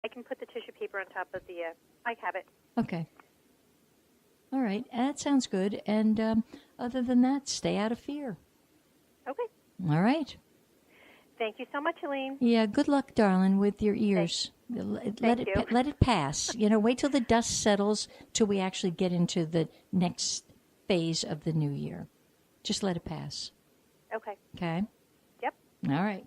I can put the tissue paper on top of the, I have it. Okay. All right. That sounds good. And other than that, stay out of fear. Okay. All right. Thank you so much, Elaine. Yeah, good luck, darling, with your ears. Thank you. Let it pass. Wait till the dust settles till we actually get into the next phase of the new year. Just let it pass. Okay. Okay? Yep. All right.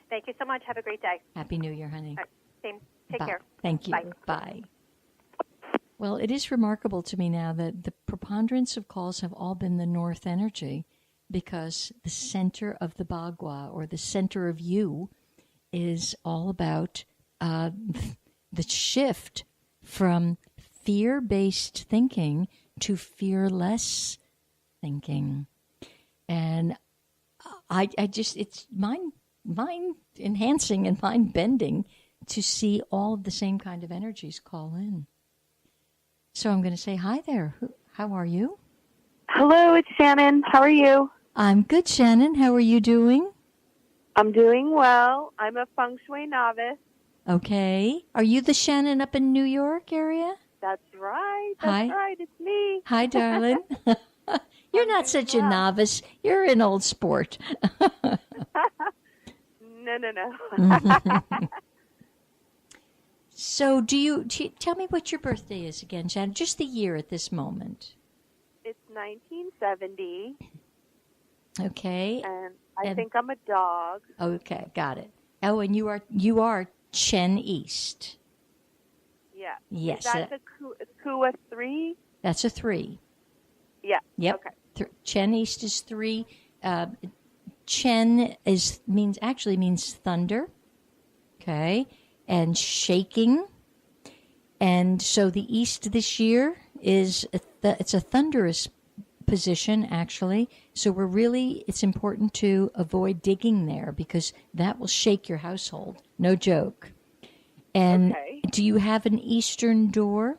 Thank you so much. Have a great day. Happy New Year, honey. All right. Same. Take Bye. care. Thank you. Bye. Bye. Well, it is remarkable to me now that the preponderance of calls have all been the north energy, because the center of the Bagua, or the center of you, is all about the shift from fear-based thinking to fearless thinking. And I just, it's mind enhancing and mind bending to see all of the same kind of energies call in. So I'm going to say hi there. How are you? Hello, it's Shannon. How are you? I'm good, Shannon. How are you doing? I'm doing well. I'm a feng shui novice. Okay. Are you the Shannon up in New York area? That's right. Hi. That's right. It's me. Hi, darling. You're not such a novice. You're an old sport. No. So tell me what your birthday is again, Shannon? Just the year at this moment. It's 1970. Okay. And I think I'm a dog. Okay, got it. Oh, and you are Chen East. Yeah. Yes. That's a Kua 3? That's a 3. Yeah. Yep. Okay. Chen East is 3. Chen means thunder. Okay. And shaking. And so the East this year is it's a thunderous position, actually. So it's important to avoid digging there, because that will shake your household. No joke. And do you have an eastern door?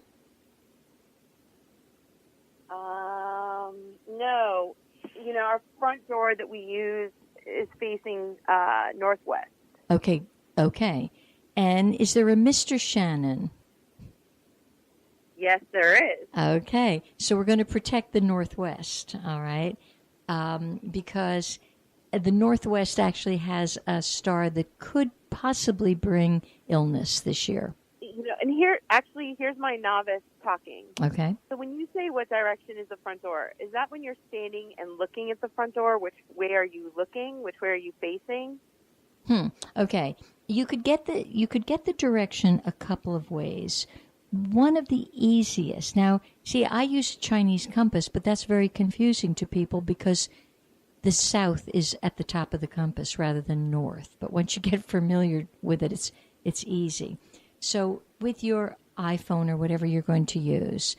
No. Our front door that we use is facing northwest. Okay. And is there a Mr. Shannon? Yes, there is. Okay. So we're going to protect the northwest, all right? Because the northwest actually has a star that could possibly bring illness this year. And here's my novice talking. Okay. So when you say what direction is the front door, is that when you're standing and looking at the front door? Which way are you looking? Which way are you facing? Okay. You could get the direction a couple of ways. One of the easiest. Now, see, I use a Chinese compass, but that's very confusing to people because the south is at the top of the compass rather than north. But once you get familiar with it, it's easy. So with your iPhone or whatever you're going to use,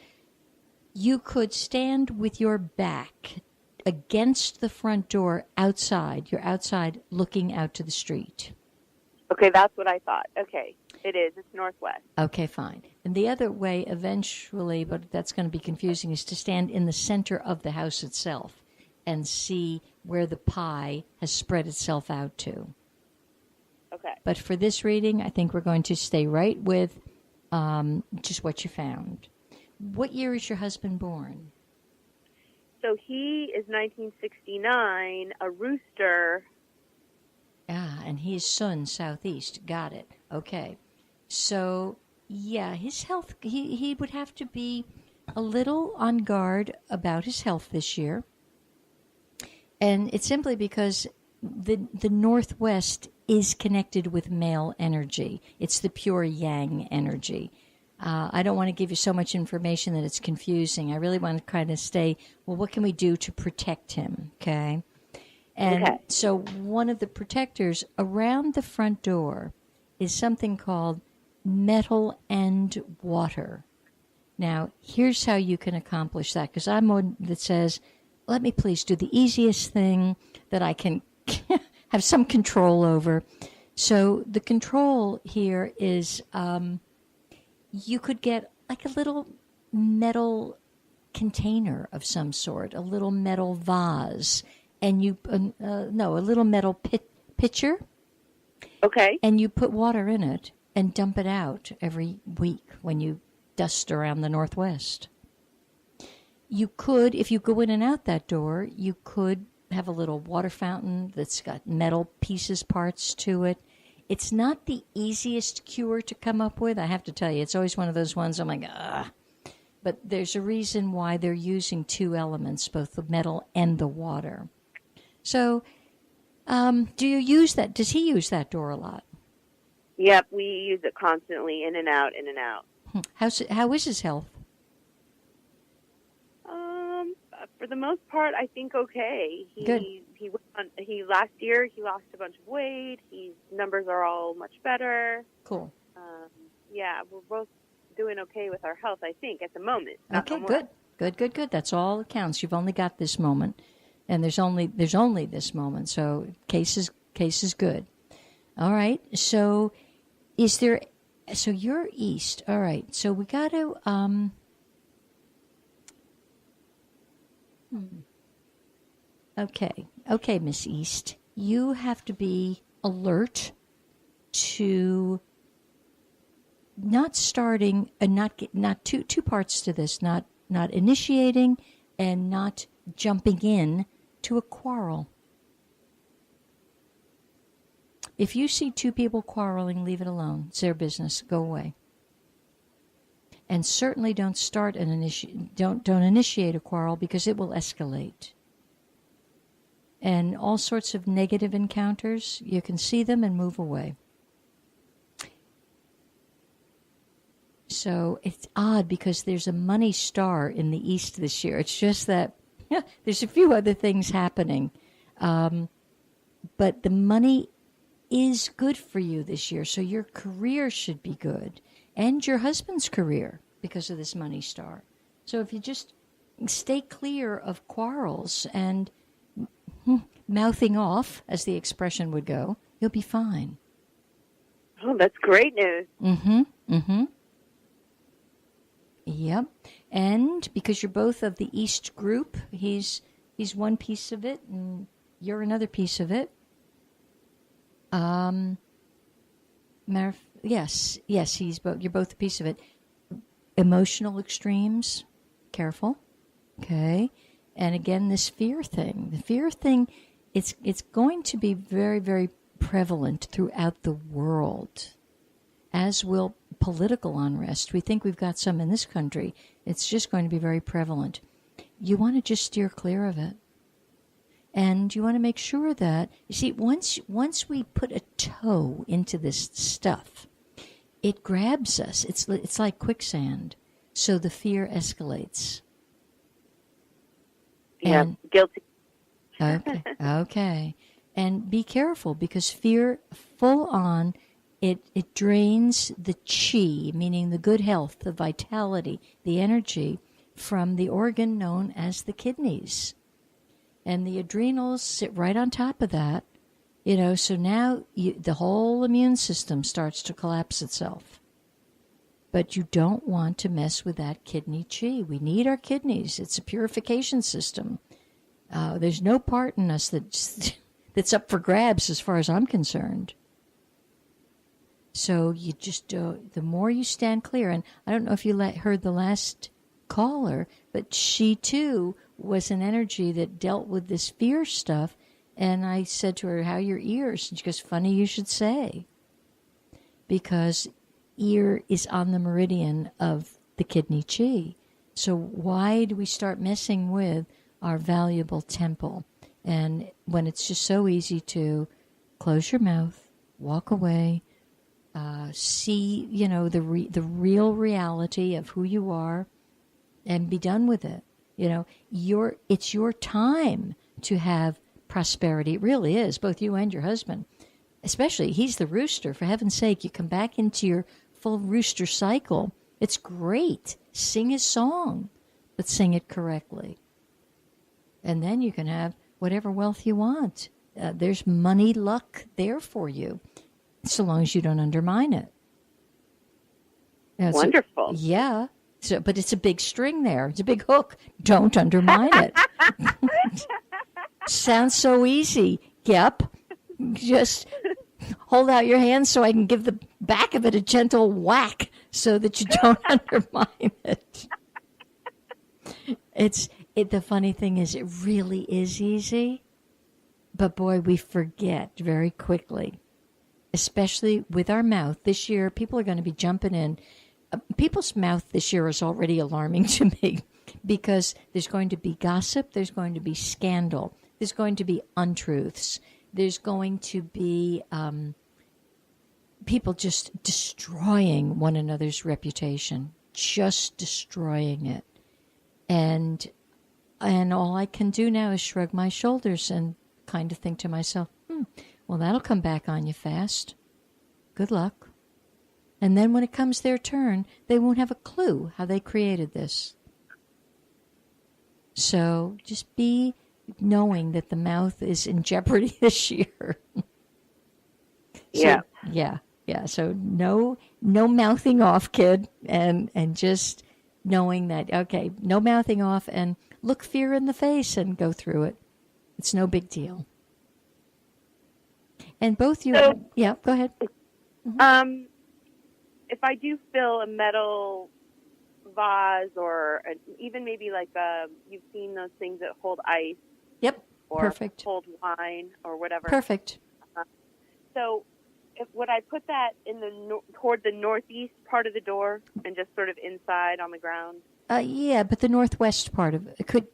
you could stand with your back against the front door outside. You're outside looking out to the street. Okay, that's what I thought. Okay, it is. It's northwest. Okay, fine. And the other way eventually, but that's going to be confusing, is to stand in the center of the house itself and see where the pie has spread itself out to. Okay. But for this reading, I think we're going to stay right with just what you found. What year is your husband born? So he is 1969, a rooster. Ah, and he is Sun, southeast. Got it. Okay. So, yeah, his health, he would have to be a little on guard about his health this year. And it's simply because the Northwest is connected with male energy. It's the pure yang energy. I don't want to give you so much information that it's confusing. I really want to kind of stay, well, what can we do to protect him, okay? And so one of the protectors around the front door is something called metal and water. Now, here's how you can accomplish that, because I'm one that says, let me please do the easiest thing that I can have some control over. So the control here is you could get like a little metal container of some sort, a little metal vase, and you a little metal pitcher. Okay. And you put water in it, and dump it out every week when you dust around the northwest. You could, if you go in and out that door, you could have a little water fountain that's got metal pieces, parts to it. It's not the easiest cure to come up with. I have to tell you, it's always one of those ones I'm like, ah. But there's a reason why they're using two elements, both the metal and the water. So, do you use that? Does he use that door a lot? Yep, we use it constantly, in and out, in and out. How is his health? For the most part, I think okay. Good. Last year he lost a bunch of weight. His numbers are all much better. Cool. Yeah, we're both doing okay with our health, I think, at the moment. Okay, good. That's all that counts. You've only got this moment, and there's only this moment. So case is good. All right. So so you're east. All right. So we got to Okay, Miss East. You have to be alert to not starting and not two parts to this, not initiating and not jumping in to a quarrel. If you see two people quarreling, leave it alone. It's their business. Go away. And certainly don't don't initiate a quarrel, because it will escalate. And all sorts of negative encounters, you can see them and move away. So it's odd because there's a money star in the east this year. It's just that there's a few other things happening. But the money is good for you this year. So your career should be good. And your husband's career, because of this money star. So if you just stay clear of quarrels and mouthing off, as the expression would go, you'll be fine. Oh, that's great news. Yep. And because you're both of the East group, he's one piece of it, and you're another piece of it. Yes, you're both a piece of it. Emotional extremes, careful. Okay. And again, this fear thing. The fear thing, it's going to be very, very prevalent throughout the world, as will political unrest. We think we've got some in this country. It's just going to be very prevalent. You want to just steer clear of it. And you want to make sure that, you see, once we put a toe into this stuff, it grabs us. It's like quicksand. So the fear escalates. Yeah, guilty. Okay. And be careful, because fear, full on, it drains the chi, meaning the good health, the vitality, the energy, from the organ known as the kidneys. And the adrenals sit right on top of that. So now the whole immune system starts to collapse itself. But you don't want to mess with that kidney chi. We need our kidneys. It's a purification system. There's no part in us that's up for grabs as far as I'm concerned. So you just the more you stand clear, and I don't know if you heard the last caller, but she too was an energy that dealt with this fear stuff. And I said to her, "How are your ears?" And she goes, "Funny you should say." Because ear is on the meridian of the kidney chi. So why do we start messing with our valuable temple? And when it's just so easy to close your mouth, walk away, see, the real reality of who you are, and be done with it. It's your time to have prosperity. It really is, both you and your husband. Especially, he's the rooster. For heaven's sake, you come back into your full rooster cycle. It's great. Sing his song, but sing it correctly. And then you can have whatever wealth you want. There's money, luck there for you, so long as you don't undermine it. Wonderful. Yeah. So, but it's a big string there. It's a big hook. Don't undermine it. Sounds so easy. Yep. Just hold out your hands so I can give the back of it a gentle whack so that you don't undermine it. The funny thing is, it really is easy, but boy, we forget very quickly, especially with our mouth. This year, people are going to be jumping in. People's mouth this year is already alarming to me because there's going to be gossip, there's going to be scandal, there's going to be untruths, there's going to be people just destroying one another's reputation, just destroying it. And all I can do now is shrug my shoulders and kind of think to myself, well, that'll come back on you fast. Good luck. And then when it comes their turn, they won't have a clue how they created this. So just be knowing that the mouth is in jeopardy this year. Yeah. So no mouthing off, kid, and just knowing that, okay, no mouthing off, and look fear in the face and go through it. It's no big deal. And both you, yeah, go ahead. If I do fill a metal vase or even maybe like you've seen those things that hold ice. Yep, or perfect. Hold wine or whatever. Perfect. So would I put that in toward the northeast part of the door and just sort of inside on the ground? Yeah, but the northwest part of it could.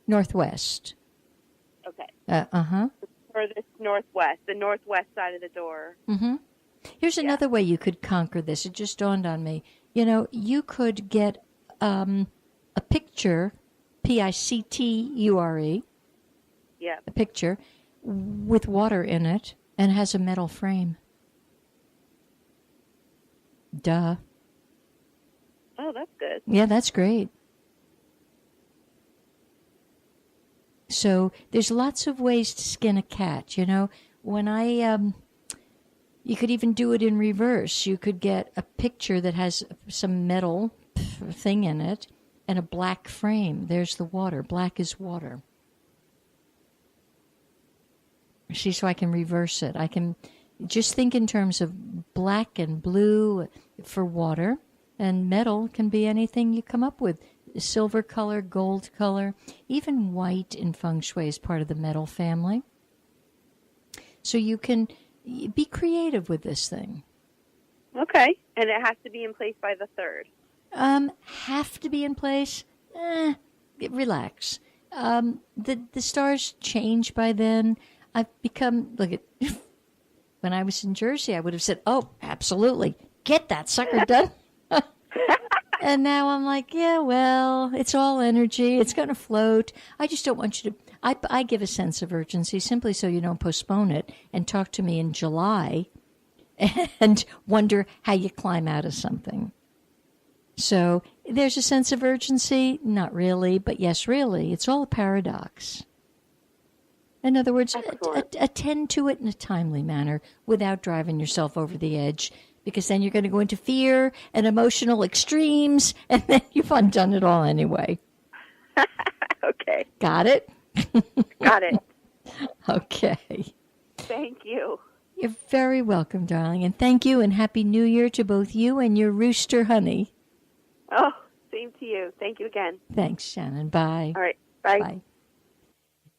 Northwest. Okay. Furthest northwest, the northwest side of the door. Mm-hmm. Here's another way you could conquer this. It just dawned on me. You know, you could get a picture, picture. Yeah. A picture with water in it and has a metal frame. Duh. Oh, that's good. Yeah, that's great. So there's lots of ways to skin a cat. You know, when you could even do it in reverse. You could get a picture that has some metal thing in it and a black frame. There's the water. Black is water. See, so I can reverse it. I can just think in terms of black and blue for water, and metal can be anything you come up with. Silver color, gold color, even white in feng shui is part of the metal family. So you can be creative with this thing. Okay. And it has to be in place by the 3rd. Have to be in place? Relax. The stars change by then. I've become, look at, when I was in Jersey, I would have said, oh, absolutely, get that sucker done. And now I'm like, yeah, well, it's all energy. It's going to float. I just don't want you to, I give a sense of urgency simply so you don't postpone it and talk to me in July and wonder how you climb out of something. So there's a sense of urgency? Not really, but yes, really. It's all a paradox. In other words, attend to it in a timely manner without driving yourself over the edge, because then you're going to go into fear and emotional extremes, and then you've undone it all anyway. Okay. Got it? Got it. Okay. Thank you. You're very welcome, darling, and thank you, and Happy New Year to both you and your rooster, honey. Oh, same to you. Thank you again. Thanks, Shannon. Bye. All right. Bye. Bye.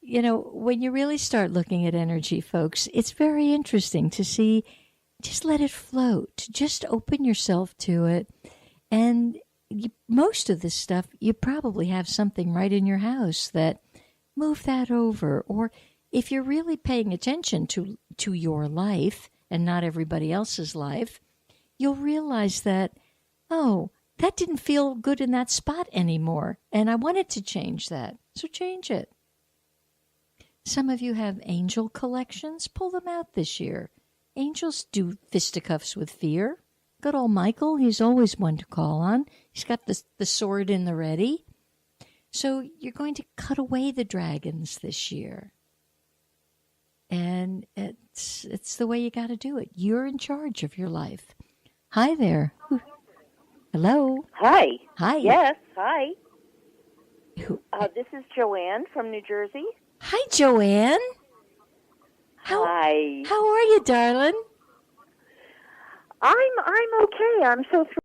You know, when you really start looking at energy, folks, it's very interesting to see. Just let it float. Just open yourself to it. And most of this stuff, you probably have something right in your house that move that over. Or if you're really paying attention to your life and not everybody else's life, you'll realize that, oh, that didn't feel good in that spot anymore. And I wanted to change that. So change it. Some of you have angel collections. Pull them out this year. Angels do fisticuffs with fear. Good old Michael, he's always one to call on. He's got the sword in the ready. So you're going to cut away the dragons this year. And it's the way you got to do it. You're in charge of your life. Hi there. Hello. Hi. Hi. Yes, hi. This is Joanne from New Jersey. Hi, Joanne. Hi. How are you, darling? I'm okay. I'm so thrilled.